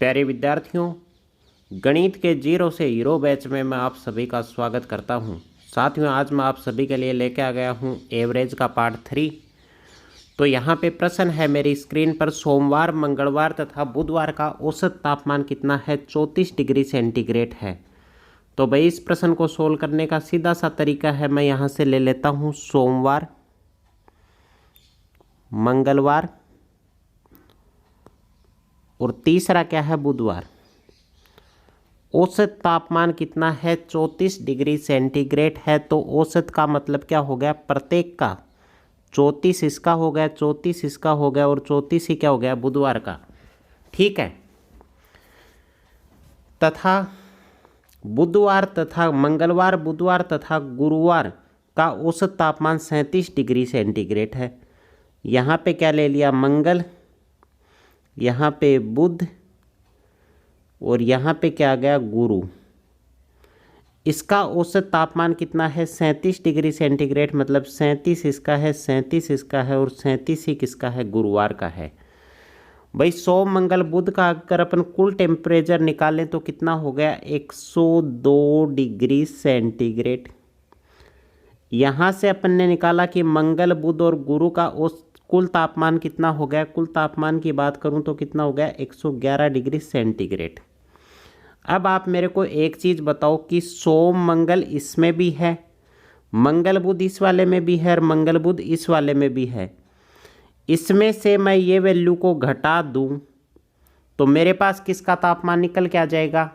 प्यारे विद्यार्थियों, गणित के जीरो से हीरो बैच में मैं आप सभी का स्वागत करता हूं। साथियों, आज मैं आप सभी के लिए लेके आ गया हूं एवरेज का पार्ट 3। तो यहां पे प्रश्न है मेरी स्क्रीन पर, सोमवार, मंगलवार तथा बुधवार का औसत तापमान कितना है? 34 डिग्री सेंटीग्रेड है। तो भाई इस प्रश्न को सोल्व करने का सीधा सा तरीका है, मैं यहाँ से ले लेता हूँ सोमवार, मंगलवार और तीसरा क्या है? बुधवार। औसत तापमान कितना है? 34 डिग्री सेंटीग्रेड है। तो औसत का मतलब क्या हो गया? प्रत्येक का 34 इसका हो गया, 34 इसका हो गया और 34 ही क्या हो गया? बुधवार का। ठीक है। तथा बुधवार तथा मंगलवार, बुधवार तथा गुरुवार का औसत तापमान 37 डिग्री सेंटीग्रेड है। यहाँ पे क्या ले लिया? मंगल, यहाँ पे बुध और यहाँ पे क्या आ गया? गुरु। इसका औसत तापमान कितना है? 37 डिग्री सेंटीग्रेड, मतलब 37 इसका है, 37 इसका है और 37 ही किसका है? गुरुवार का है। भाई सोम, मंगल, बुध का अगर अपन कुल टेम्परेचर निकालें तो कितना हो गया? 102 डिग्री सेंटीग्रेड। यहाँ से अपन ने निकाला कि मंगल, बुध और गुरु का कुल तापमान कितना हो गया? कुल तापमान की बात करूं तो कितना हो गया? 111 डिग्री सेंटीग्रेड। अब आप मेरे को एक चीज़ बताओ कि सोम मंगल इसमें भी है, मंगल बुध इस वाले में भी है और मंगल बुध इस वाले में भी है। इसमें से मैं ये वैल्यू को घटा दूं तो मेरे पास किसका तापमान निकल के आ जाएगा?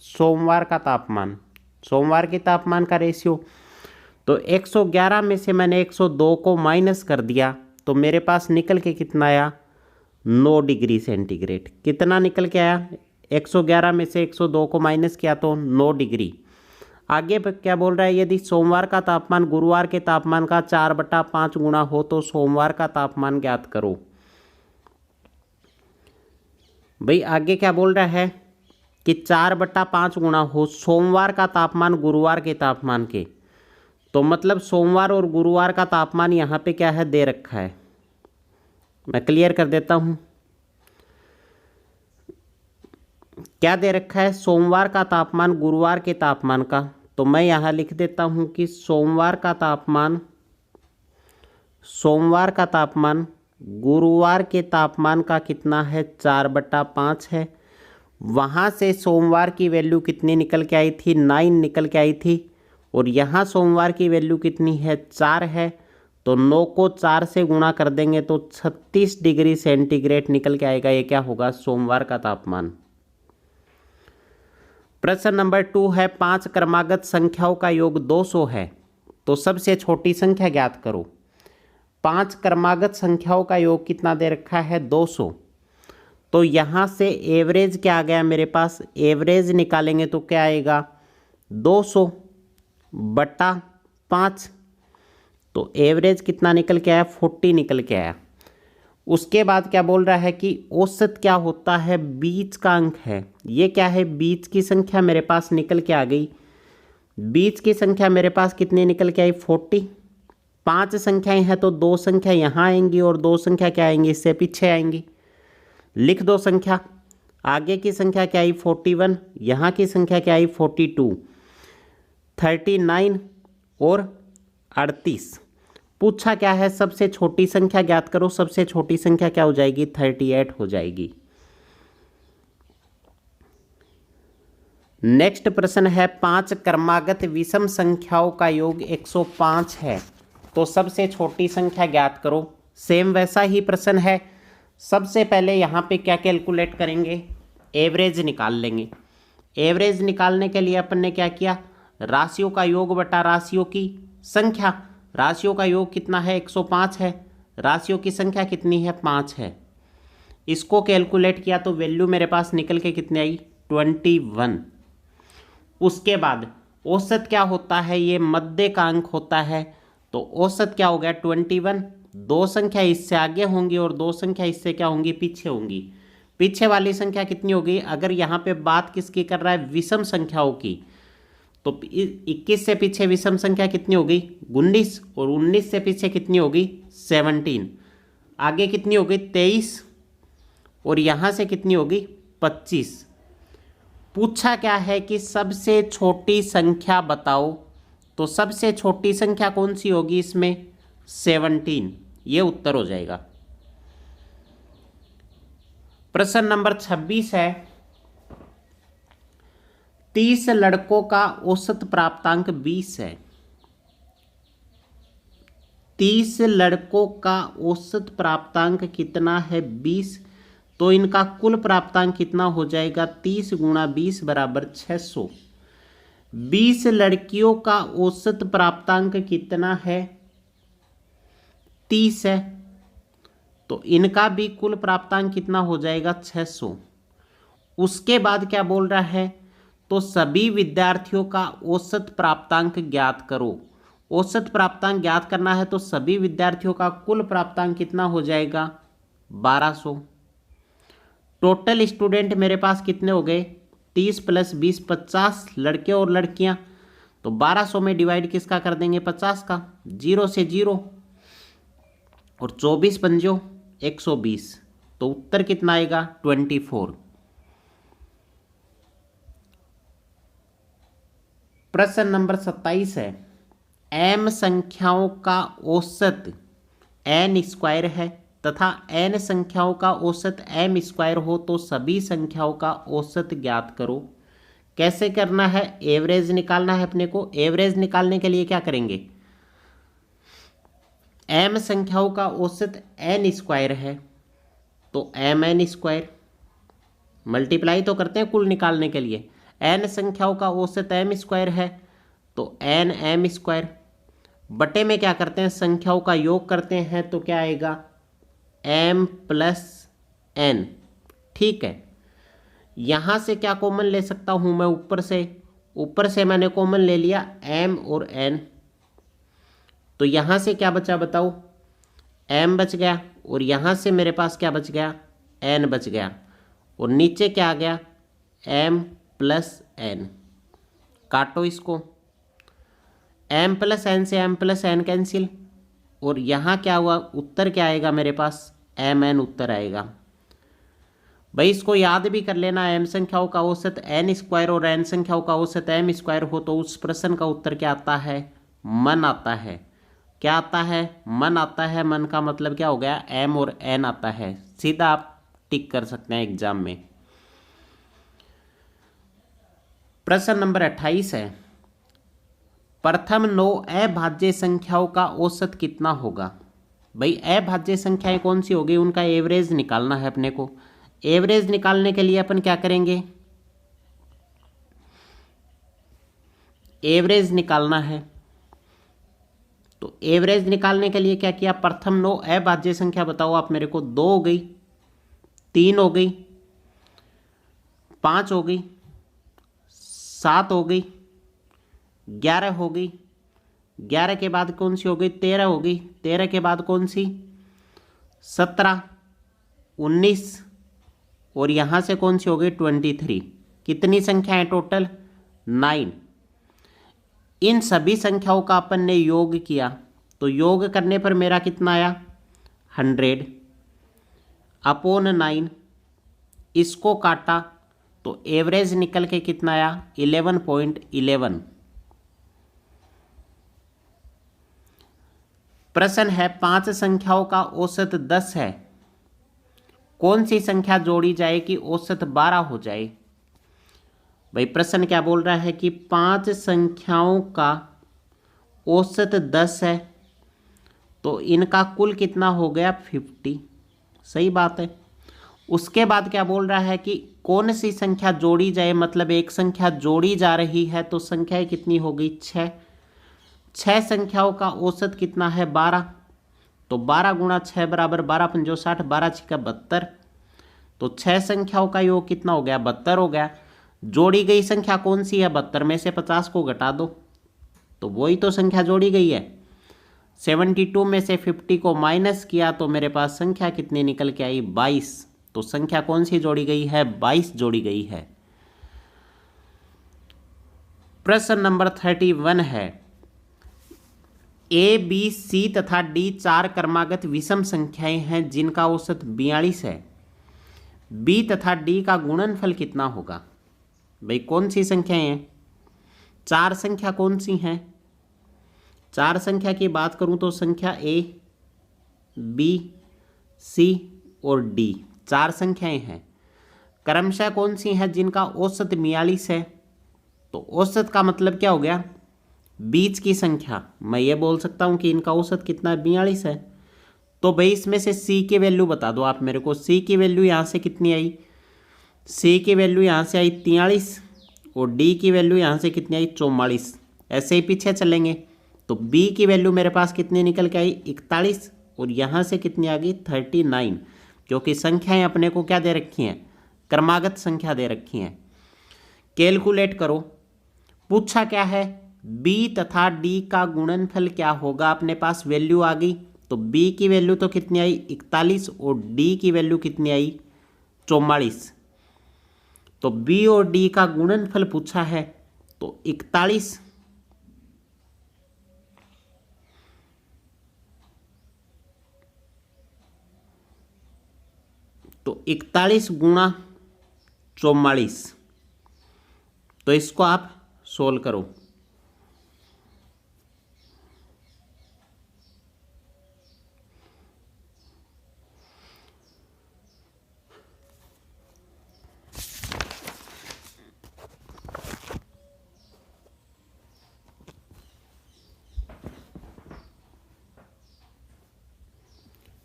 सोमवार का तापमान, सोमवार के तापमान का रेशियो। तो 111 में से मैंने 102 को माइनस कर दिया तो मेरे पास निकल के कितना आया? 9 डिग्री सेंटीग्रेड। कितना निकल के आया? 111 में से 102 को माइनस किया तो 9 डिग्री। आगे क्या बोल रहा है? यदि सोमवार का तापमान गुरुवार के तापमान का 4/5 गुना हो तो सोमवार का तापमान ज्ञात करो। भाई आगे क्या बोल रहा है कि 4/5 गुना हो सोमवार का तापमान गुरुवार के तापमान के। तो मतलब सोमवार और गुरुवार का तापमान यहाँ पे क्या है? दे रखा है। मैं क्लियर कर देता हूँ क्या दे रखा है। सोमवार का तापमान गुरुवार के तापमान का, तो मैं यहाँ लिख देता हूँ कि सोमवार का तापमान गुरुवार के तापमान का कितना है? 4/5 है। वहाँ से सोमवार की वैल्यू कितनी निकल के आई थी? 9 निकल के आई थी। और यहाँ सोमवार की वैल्यू कितनी है? 4 है। तो 9 को 4 से गुणा कर देंगे तो 36 डिग्री सेंटीग्रेड निकल के आएगा। ये क्या होगा? सोमवार का तापमान। प्रश्न नंबर 2 है, 5 क्रमागत संख्याओं का योग 200 है तो सबसे छोटी संख्या ज्ञात करो। 5 क्रमागत संख्याओं का योग कितना दे रखा है? 200। तो यहाँ से एवरेज क्या आ गया मेरे पास? एवरेज निकालेंगे तो क्या आएगा? 200/5। तो एवरेज कितना निकल के आया? 40 निकल के आया। उसके बाद क्या बोल रहा है कि औसत क्या होता है? बीच का अंक है। ये क्या है? बीच की संख्या मेरे पास निकल के आ गई। बीच की संख्या मेरे पास कितनी निकल के आई? 40। 5 संख्याएं हैं तो 2 संख्या यहाँ आएंगी और 2 संख्या क्या आएंगी? इससे पीछे आएंगी। लिख दो संख्या। आगे की संख्या क्या आई? 41। यहाँ की संख्या क्या आई? 42, 39 और 38। पूछा क्या है? सबसे छोटी संख्या ज्ञात करो। सबसे छोटी संख्या क्या हो जाएगी? 38 हो जाएगी। नेक्स्ट प्रश्न है, 5 क्रमागत विषम संख्याओं का योग 105 है तो सबसे छोटी संख्या ज्ञात करो। सेम वैसा ही प्रश्न है। सबसे पहले यहाँ पे क्या कैलकुलेट करेंगे? एवरेज निकाल लेंगे। एवरेज निकालने के लिए अपन ने क्या किया? राशियों का योग बटा राशियों की संख्या। राशियों का योग कितना है? 105 है। राशियों की संख्या कितनी है? 5 है। इसको कैलकुलेट किया तो वैल्यू मेरे पास निकल के कितनी आई? 21। उसके बाद औसत क्या होता है? ये मध्य का अंक होता है। तो औसत क्या हो गया? 21। 2 संख्या इससे आगे होंगी और 2 संख्या इससे क्या होंगी? पीछे होंगी। पीछे वाली संख्या कितनी होगी? अगर यहाँ पे बात किसकी कर रहा है? विषम संख्याओं की। तो 21 से पीछे विषम संख्या कितनी होगी? 19। और 19 से पीछे कितनी होगी? 17। आगे कितनी होगी? 23। और यहाँ से कितनी होगी? 25। पूछा क्या है कि सबसे छोटी संख्या बताओ, तो सबसे छोटी संख्या कौन सी होगी इसमें? 17, ये उत्तर हो जाएगा। प्रश्न नंबर 26 है, 30 लड़कों का औसत प्राप्तांक 20 है। 30 लड़कों का औसत प्राप्तांक कितना है? 20। तो इनका कुल प्राप्तांक कितना हो जाएगा? 30 गुणा 20 बराबर 600। 20 लड़कियों का औसत प्राप्तांक कितना है? 30 है, तो इनका भी कुल प्राप्तांक कितना हो जाएगा? 600। उसके बाद क्या बोल रहा है? तो सभी विद्यार्थियों का औसत प्राप्तांक ज्ञात करो। औसत प्राप्तांक ज्ञात करना है तो सभी विद्यार्थियों का कुल प्राप्तांक कितना हो जाएगा? 1200। टोटल स्टूडेंट मेरे पास कितने हो गए? 30 + 20 50 लड़के और लड़कियां। तो 1200 में डिवाइड किसका कर देंगे? 50 का। 0 से 0 और 24 पंजो 120। तो उत्तर कितना आएगा? 24। प्रश्न नंबर 27 है, m संख्याओं का औसत n² है तथा n संख्याओं का औसत m² हो तो सभी संख्याओं का औसत ज्ञात करो। कैसे करना है? एवरेज निकालना है अपने को। एवरेज निकालने के लिए क्या करेंगे? m संख्याओं का औसत n² है तो mn²। मल्टीप्लाई तो करते हैं कुल निकालने के लिए। n संख्याओं का औसत m² है तो nm²। बटे में क्या करते हैं? संख्याओं का योग करते हैं तो क्या आएगा? m + n। ठीक है, यहां से क्या कॉमन ले सकता हूं मैं? ऊपर से मैंने कॉमन ले लिया m और n। तो यहां से क्या बचा बताओ? m बच गया और यहां से मेरे पास क्या बच गया? n बच गया और नीचे क्या आ गया? m + n। काटो इसको। m + n से m + n कैंसिल और यहाँ क्या हुआ? उत्तर क्या आएगा मेरे पास? mn उत्तर आएगा। भाई इसको याद भी कर लेना, m संख्याओं का औसत n² और n संख्याओं का औसत m² हो तो उस प्रश्न का उत्तर क्या आता है? मन आता है। क्या आता है? मन आता है। मन का मतलब क्या हो गया? m और n आता है। सीधा आप टिक कर सकते हैं एग्जाम में। प्रश्न नंबर 28 है, प्रथम 9 अभाज्य संख्याओं का औसत कितना होगा? भाई अभाज्य संख्याएं कौन सी होगी? उनका एवरेज निकालना है अपने को। एवरेज निकालने के लिए अपन क्या करेंगे? एवरेज निकालना है तो एवरेज निकालने के लिए क्या किया? प्रथम 9 अभाज्य संख्या बताओ आप मेरे को। 2 हो गई, 3 हो गई, 5 हो गई, 7 हो गई, 11 हो गई। 11 के बाद कौन सी हो गई? 13 हो गई। 13 के बाद कौन सी? 17, 19 और यहां से कौन सी हो गई? 23। कितनी संख्या है टोटल? 9। इन सभी संख्याओं का अपन ने योग किया तो योग करने पर मेरा कितना आया? 100 अपॉन 9। इसको काटा तो एवरेज निकल के कितना आया? 11.11। प्रश्न है, 5 संख्याओं का औसत 10 है, कौन सी संख्या जोड़ी जाए कि औसत 12 हो जाए? भाई प्रश्न क्या बोल रहा है कि 5 संख्याओं का औसत 10 है तो इनका कुल कितना हो गया? 50। सही बात है। उसके बाद क्या बोल रहा है कि कौन सी संख्या जोड़ी जाए, मतलब एक संख्या जोड़ी जा रही है तो संख्या कितनी हो गई? 6। 6 संख्याओं का औसत कितना है? 12। तो 12 गुणा 6 बराबर 12 पंजो 60, 12 छिका 72। तो 6 संख्याओं का योग कितना हो गया? 72 हो गया। जोड़ी गई संख्या कौन सी है? 72 में से 50 को घटा दो तो वही तो संख्या जोड़ी गई है। 72 में से 50 को माइनस किया तो मेरे पास संख्या कितनी निकल के आई? 22। तो संख्या कौन सी जोड़ी गई है? 22 जोड़ी गई है। प्रश्न नंबर 31 है, ए बी सी तथा डी 4 क्रमागत विषम संख्याएं हैं जिनका औसत 42 है। बी तथा डी का गुणनफल कितना होगा? भाई कौन सी संख्याएं हैं? चार संख्या कौन सी हैं? चार संख्या की बात करूं तो संख्या ए, बी, सी और डी, चार संख्याएं हैं। क्रमशः कौन सी हैं जिनका औसत 42 है? तो औसत का मतलब क्या हो गया? बीच की संख्या। मैं ये बोल सकता हूं कि इनका औसत कितना है? 42 है। तो भाई इसमें से सी की वैल्यू बता दो आप मेरे को। सी की वैल्यू यहाँ से कितनी आई? सी की वैल्यू यहाँ से आई 43 और डी की वैल्यू यहाँ से कितनी आई? 44। ऐसे ही पीछे चलेंगे तो बी की वैल्यू मेरे पास कितनी निकल के आई? 41 और यहाँ से कितनी आ गई? 39, क्योंकि संख्याएं अपने को क्या दे रखी हैं? क्रमागत संख्या दे रखी हैं। कैलकुलेट करो। पूछा क्या है? बी तथा डी का गुणनफल क्या होगा? अपने पास वैल्यू आ गई। तो बी की वैल्यू तो कितनी आई? 41 और डी की वैल्यू कितनी आई? 44। तो बी और डी का गुणनफल पूछा है तो 41 गुणा 44। तो इसको आप सोल्व करो।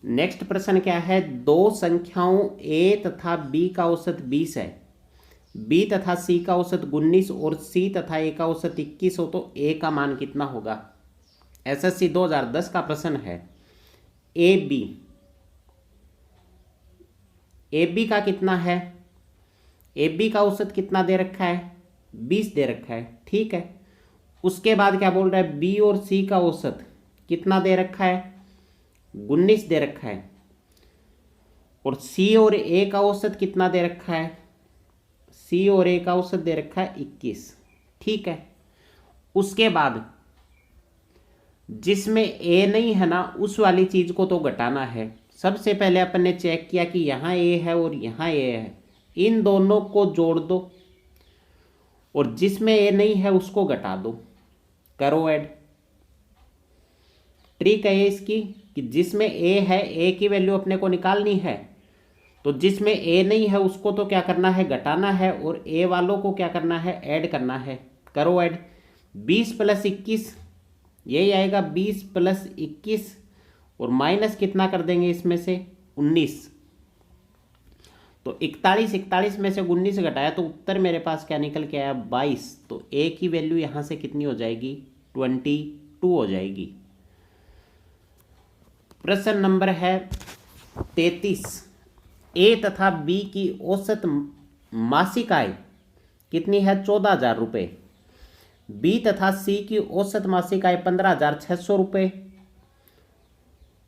नेक्स्ट प्रश्न क्या है? दो संख्याओं a तथा b का औसत 20 है, b तथा c का औसत 19 और c तथा a का औसत 21 हो तो a का मान कितना होगा? एसएससी 2010 का प्रश्न है। ए बी का कितना है? ए बी का औसत कितना दे रखा है? 20 दे रखा है, ठीक है। उसके बाद क्या बोल रहा है? बी और सी का औसत कितना दे रखा है? 19 दे रखा है। और सी और ए का औसत कितना दे रखा है? सी और ए का औसत दे रखा है 21, ठीक है। उसके बाद जिसमें ए नहीं है ना, उस वाली चीज को तो घटाना है। सबसे पहले अपन ने चेक किया कि यहाँ ए है और यहाँ ए है, इन दोनों को जोड़ दो और जिसमें ए नहीं है उसको घटा दो, करो ऐड। ट्रिक है इसकी कि जिसमें ए है, ए की वैल्यू अपने को निकालनी है, तो जिसमें ए नहीं है उसको तो क्या करना है? घटाना है, और ए वालों को क्या करना है? ऐड करना है। करो ऐड। 20 + 21 यही आएगा, 20 + 21 और माइनस कितना कर देंगे इसमें से? 19। तो 41 में से 19 घटाया तो उत्तर मेरे पास क्या निकल के आया? 22। तो ए की वैल्यू यहां से कितनी हो जाएगी? 22 हो जाएगी। प्रश्न नंबर है 33। ए तथा बी की औसत मासिक आय कितनी है? 14,000 रुपये। बी तथा सी की औसत मासिक आय 15,600 रुपये।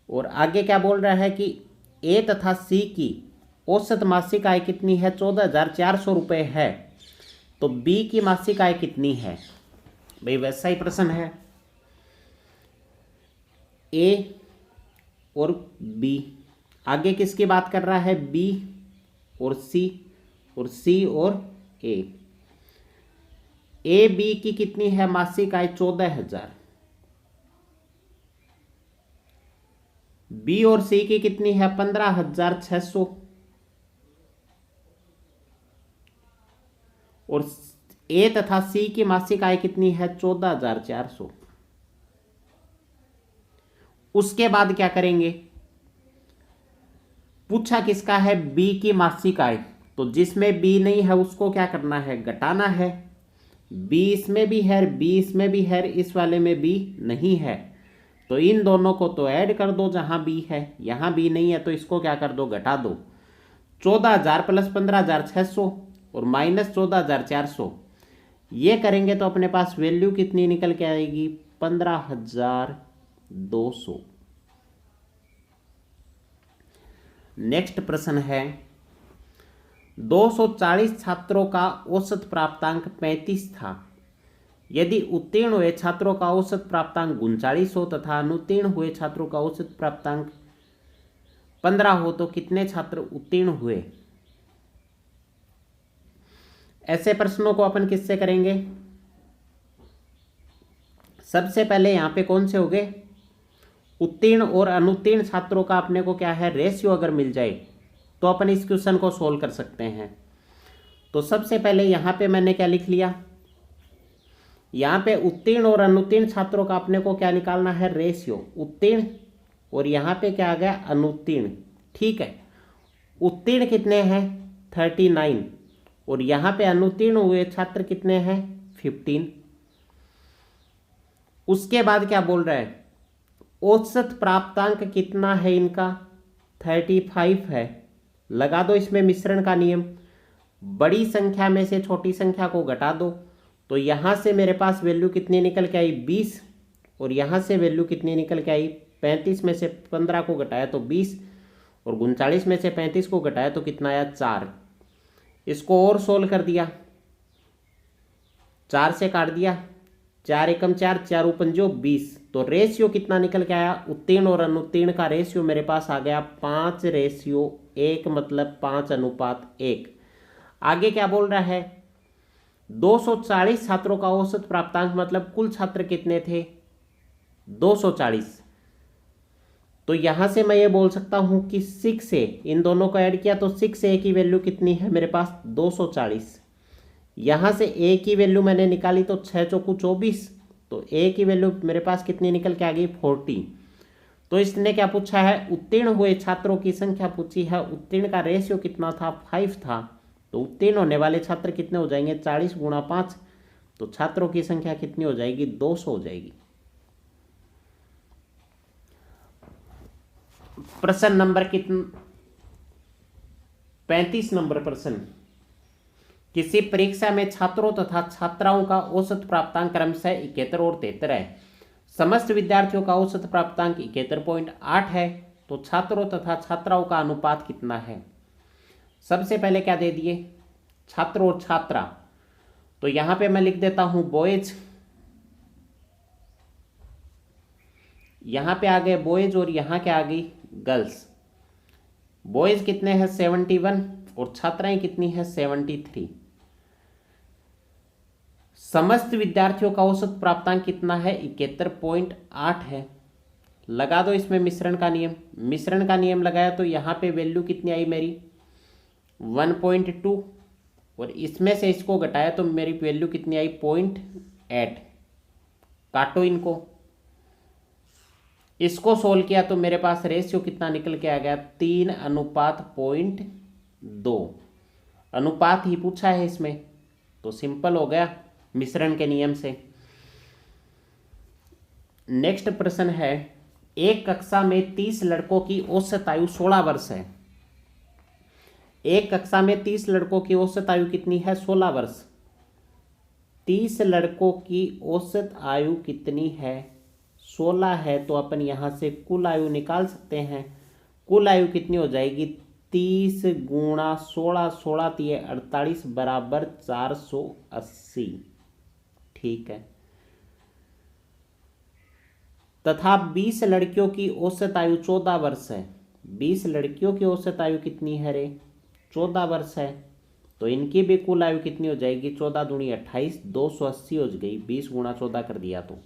और आगे क्या बोल रहा है कि ए तथा सी की औसत मासिक आय कितनी है? 14,400 रुपये है। तो बी की मासिक आय कितनी है? भाई वैसा ही प्रश्न है। ए और बी, आगे किसकी बात कर रहा है? बी और सी और ए। ए बी की कितनी है मासिक आय? 14,000। बी और सी की कितनी है? 15,600। और ए तथा सी की मासिक आय कितनी है? 14,400। उसके बाद क्या करेंगे? पूछा किसका है? बी की मासिक आय। तो जिसमें बी नहीं है उसको क्या करना है? घटाना है। बी इसमें भी है, बी इसमें भी है, इस वाले में बी नहीं है, तो इन दोनों को तो ऐड कर दो जहां बी है। यहां बी नहीं है तो इसको क्या कर दो? घटा दो। 14,000 + 15,600 और -14,400 ये करेंगे तो अपने पास वैल्यू कितनी निकल के आएगी? 15,200। नेक्स्ट प्रश्न है 240 छात्रों का औसत प्राप्तांक 35 था। यदि उत्तीर्ण हुए छात्रों का औसत प्राप्तांक 39 हो तथा अनुत्तीर्ण हुए छात्रों का औसत प्राप्तांक 15 हो तो कितने छात्र उत्तीर्ण हुए? ऐसे प्रश्नों को अपन किससे करेंगे? सबसे पहले यहाँ पे कौन से हो गए? उत्तीर्ण और अनुत्तीर्ण छात्रों का अपने को क्या है, रेशियो अगर मिल जाए तो अपन इस क्वेश्चन को सोल्व कर सकते हैं। तो सबसे पहले यहाँ पे मैंने क्या लिख लिया, यहाँ पे उत्तीर्ण और अनुत्तीर्ण छात्रों का अपने को क्या निकालना है, रेशियो। उत्तीर्ण और यहाँ पे क्या आ गया, अनुत्तीर्ण। ठीक है, उत्तीर्ण कितने हैं, 39, और यहाँ पे अनुत्तीर्ण हुए छात्र कितने हैं, 15। उसके बाद क्या बोल रहा है, औसत प्राप्तांक कितना है इनका, 35 है। लगा दो इसमें मिश्रण का नियम, बड़ी संख्या में से छोटी संख्या को घटा दो, तो यहाँ से मेरे पास वैल्यू कितनी निकल के आई, 20, और यहाँ से वैल्यू कितनी निकल के आई, 35 में से 15 को घटाया तो 20, और 39 में से 35 को घटाया तो कितना आया, 4। इसको और सोल्व कर दिया, 4 से काट दिया, 4 एकम 4, 4 पंजो 20। तो रेशियो कितना निकल के आया, उत्तीर्ण और अनुत्तीर्ण का रेशियो मेरे पास आ गया 5:1, मतलब 5:1। आगे क्या बोल रहा है, 240 छात्रों का औसत प्राप्तांक, मतलब कुल छात्र कितने थे, 240। तो यहां से मैं ये बोल सकता हूं कि 6 से इन दोनों को ऐड किया तो 6 से ए की वैल्यू कितनी है मेरे पास, 240। यहां से ए की वैल्यू मैंने निकाली तो 6 चौकू 24, तो ए की वैल्यू मेरे पास कितनी निकल के आ गई, 40। तो इसने क्या पूछा है, उत्तीर्ण हुए छात्रों की संख्या पूछी है। उत्तीर्ण का रेशियो कितना था, 5 था। तो उत्तीर्ण होने वाले छात्र कितने हो जाएंगे, 40 गुणा 5, तो छात्रों की संख्या कितनी हो जाएगी, 200 हो जाएगी। प्रश्न नंबर कितना, 35 नंबर प्रश्न, किसी परीक्षा में छात्रों तथा छात्राओं का औसत प्राप्तांक क्रमशः 71 और 73 है। समस्त विद्यार्थियों का औसत प्राप्तांक 71.8 है, तो छात्रों तथा छात्राओं का अनुपात कितना है। सबसे पहले क्या दे दिए, छात्र और छात्रा, तो यहां पे मैं लिख देता हूं बॉयज, यहां पे आ गए बॉयज और यहां क्या आ गई, गर्ल्स। बॉयज कितने हैं, 71, और छात्राएं कितनी है, 73। समस्त विद्यार्थियों का औसत प्राप्तांक कितना है, 71.8 है। लगा दो इसमें मिश्रण का नियम, मिश्रण का नियम लगाया तो यहाँ पे वैल्यू कितनी आई मेरी, 1.2, और इसमें से इसको घटाया तो मेरी वैल्यू कितनी आई, 0.8। काटो इनको, इसको सोल्व किया तो मेरे पास रेशियो कितना निकल के आ गया, 3:0.2। अनुपात ही पूछा है इसमें, तो सिंपल हो गया मिश्रण के नियम से। नेक्स्ट प्रश्न है, एक कक्षा में 30 लड़कों की औसत आयु 16 वर्ष है। एक कक्षा में 30 लड़कों की औसत आयु कितनी है, 16 वर्ष। 30 लड़कों की औसत आयु कितनी है, 16 है, तो अपन यहां से कुल आयु निकाल सकते हैं। कुल आयु कितनी हो जाएगी, 30 गुणा 16, 16 तिये 48 बराबर 480। ठीक है, तथा 20 लड़कियों की औसत आयु 14 वर्ष है। 20 लड़कियों की औसत आयु कितनी है रे, 14 वर्ष है, तो इनकी भी कुल आयु कितनी हो जाएगी, 14 दूनी 28, 280 हो गई। 20 गुणा 14 कर दिया तो।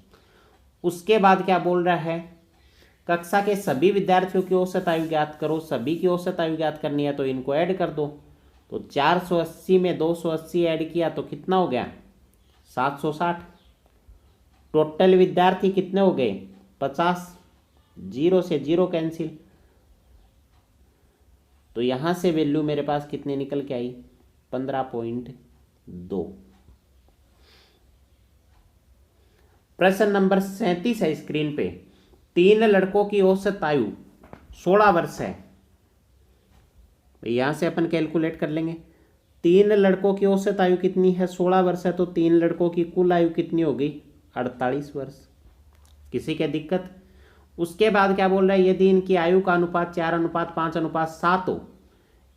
उसके बाद क्या बोल रहा है, कक्षा के सभी विद्यार्थियों की औसत आयु ज्ञात करो। सभी की औसत आयु ज्ञात करनी है तो इनको ऐड कर दो। तो 480 में 280 ऐड किया तो कितना हो गया, 760। टोटल विद्यार्थी कितने हो गए, 50। 0 से 0 कैंसिल, तो यहां से वैल्यू मेरे पास कितनी निकल के आई, 15.2। प्रश्न नंबर 37 है स्क्रीन पे। 3 लड़कों की औसत आयु 16 वर्ष है। यहां से अपन कैलकुलेट कर लेंगे। 3 लड़कों की औसत आयु कितनी है, 16 वर्ष है, तो 3 लड़कों की कुल आयु कितनी हो गई, 48 वर्ष। किसी के दिक्कत। उसके बाद क्या बोल रहा है, यदि इनकी आयु का अनुपात 4:5:7 हो,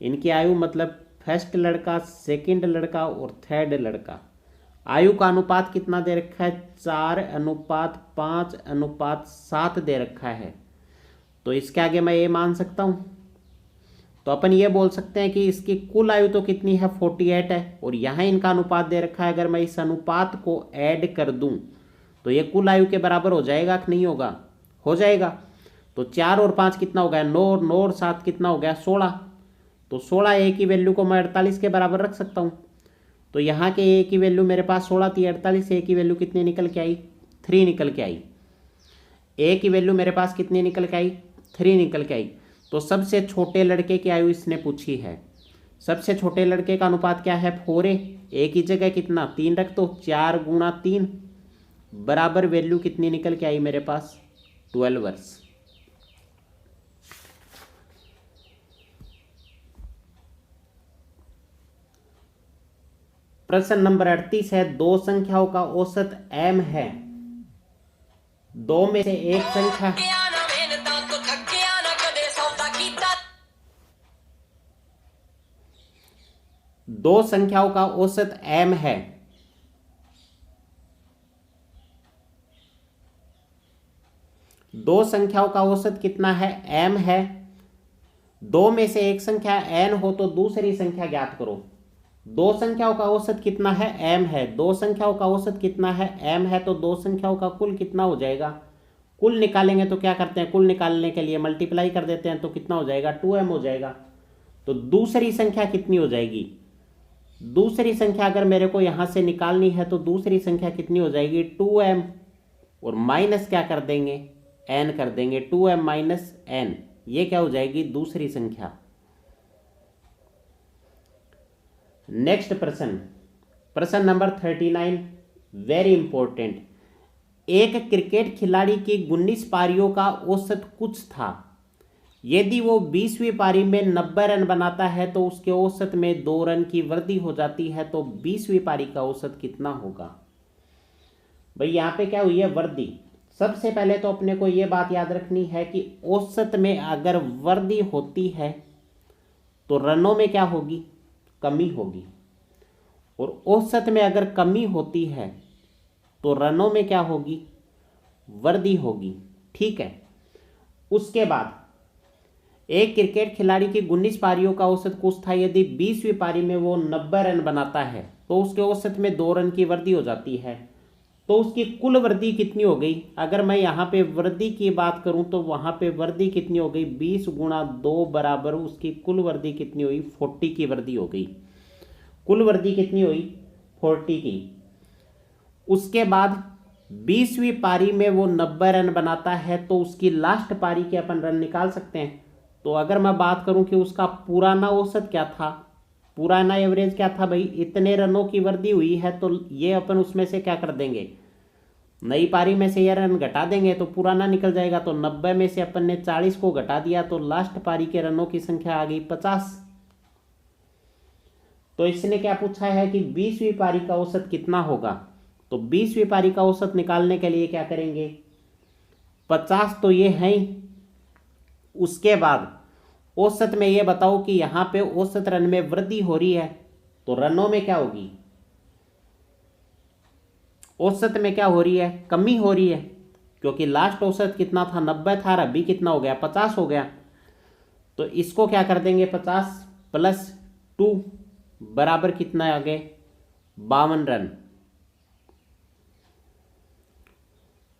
इनकी आयु मतलब फर्स्ट लड़का, सेकंड लड़का और थर्ड लड़का, आयु का अनुपात कितना दे रखा है, 4:5:7 दे रखा है। तो इसके आगे मैं ये मान सकता हूं तो अपन ये बोल सकते हैं कि इसकी कुल आयु तो कितनी है 48 है, और यहाँ इनका अनुपात दे रखा है। अगर मैं इस अनुपात को ऐड कर दूं तो ये कुल आयु के बराबर हो जाएगा कि नहीं होगा? हो जाएगा। तो 4 और 5 कितना हो गया? 9, 9 और 7 कितना हो गया? 16। तो 16 ए की वैल्यू को मैं 48 के बराबर रख सकता हूँ। तो यहाँ के ए की वैल्यू मेरे पास 16 थी, 48 ए की वैल्यू कितनी निकल के आई? 3 निकल के आई। ए की वैल्यू मेरे पास कितनी निकल के आई? 3 निकल के आई। तो सबसे छोटे लड़के की आयु इसने पूछी है। सबसे छोटे लड़के का अनुपात क्या है? 4a। ए की जगह कितना? 3 रख दो। 4 गुणा 3 बराबर वैल्यू कितनी निकल के आई मेरे पास? 12 वर्ष। प्रश्न नंबर 38 है, दो संख्याओं का औसत m है। दो में से एक संख्या दो संख्याओं का औसत m है। दो संख्याओं का औसत कितना है? m है। दो में से एक संख्या n हो तो दूसरी संख्या ज्ञात करो। दो संख्याओं का औसत कितना है? m है। दो संख्याओं का औसत कितना है? m है। तो दो संख्याओं का कुल कितना हो जाएगा? कुल निकालेंगे तो क्या करते हैं? कुल निकालने के लिए मल्टीप्लाई कर देते हैं, तो कितना हो जाएगा? 2m हो जाएगा। तो दूसरी संख्या कितनी हो जाएगी? दूसरी संख्या अगर मेरे को यहां से निकालनी है तो दूसरी संख्या कितनी हो जाएगी? 2m, और माइनस क्या कर देंगे? n कर देंगे। 2m माइनस n, ये क्या हो जाएगी? दूसरी संख्या। नेक्स्ट प्रश्न, प्रश्न नंबर 39, वेरी इंपॉर्टेंट। एक क्रिकेट खिलाड़ी की 19 पारियों का औसत कुछ था। यदि वो 20वीं पारी में 90 रन बनाता है तो उसके औसत में 2 रन की वृद्धि हो जाती है, तो 20वीं पारी का औसत कितना होगा? भाई यहाँ पे क्या हुई है? वृद्धि। सबसे पहले तो अपने को ये बात याद रखनी है कि औसत में अगर वृद्धि होती है तो रनों में क्या होगी? कमी होगी। और औसत में अगर कमी होती है तो रनों में क्या होगी? वृद्धि होगी। ठीक है। उसके बाद एक क्रिकेट खिलाड़ी की 19 पारियों का औसत कुछ था। यदि 20वीं पारी में वो 90 रन बनाता है तो उसके औसत में 2 रन की वृद्धि हो जाती है। तो उसकी कुल वृद्धि कितनी हो गई? अगर मैं यहाँ पे वृद्धि की बात करूँ तो वहाँ पे वृद्धि कितनी हो गई? 20 गुणा 2 बराबर उसकी कुल वृद्धि कितनी हुई? 40 की वृद्धि हो गई। कुल वृद्धि कितनी हुई? 40 की। उसके बाद 20वीं पारी में वो 90 रन बनाता है तो उसकी लास्ट पारी के अपन रन निकाल सकते हैं। तो अगर मैं बात करूं कि उसका पुराना औसत क्या था, पुराना एवरेज क्या था? भाई इतने रनों की वृद्धि हुई है तो ये अपन उसमें से क्या कर देंगे? नई पारी में से ये रन घटा देंगे तो पुराना निकल जाएगा। तो 90 में से अपन ने 40 को घटा दिया तो लास्ट पारी के रनों की संख्या आ गई 50। तो इसने क्या पूछा है कि 20वीं पारी का औसत कितना होगा? तो 20वीं पारी का औसत निकालने के लिए क्या करेंगे? 50 तो ये है ही। उसके बाद औसत में ये बताओ कि यहां पे औसत रन में वृद्धि हो रही है तो रनों में क्या होगी? औसत में क्या हो रही है? कमी हो रही है, क्योंकि लास्ट औसत कितना था? 90 था, अभी कितना हो गया? 50 हो गया। तो इसको क्या कर देंगे? 50 प्लस 2 बराबर कितना आ गए? 52 रन।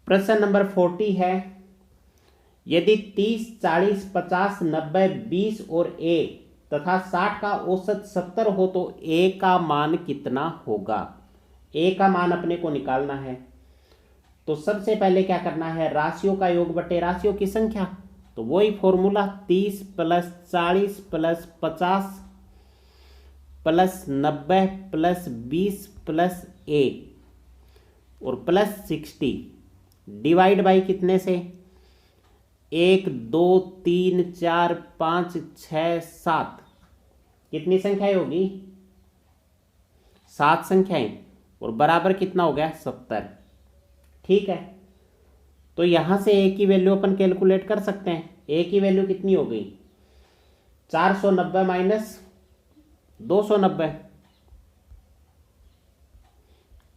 प्रश्न नंबर 40 है, यदि 30, 40, 50, 90, 20 और a तथा 60 का औसत 70 हो तो a का मान कितना होगा? a का मान अपने को निकालना है। तो सबसे पहले क्या करना है? राशियों का योग बटे राशियों की संख्या। तो वही formula 30 plus 40 plus 50 plus 90 plus 20 plus a और प्लस 60 डिवाइड बाई कितने से? 1, 2, 3, 4, 5, 6, 7। कितनी संख्याएं होगी? 7 संख्याएं। और बराबर कितना हो गया? 70। ठीक है। तो यहां से a की वैल्यू अपन कैलकुलेट कर सकते हैं। a की वैल्यू कितनी हो गई? 490 माइनस 290।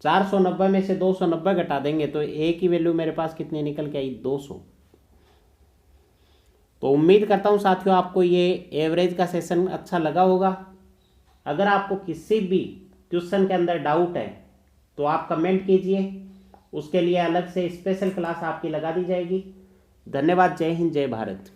490 में से 290 घटा देंगे तो a की वैल्यू मेरे पास कितनी निकल के आई? 200। तो उम्मीद करता हूँ साथियों आपको ये एवरेज का सेशन अच्छा लगा होगा। अगर आपको किसी भी क्वेश्चन के अंदर डाउट है तो आप कमेंट कीजिए, उसके लिए अलग से स्पेशल क्लास आपकी लगा दी जाएगी। धन्यवाद। जय हिंद, जय भारत।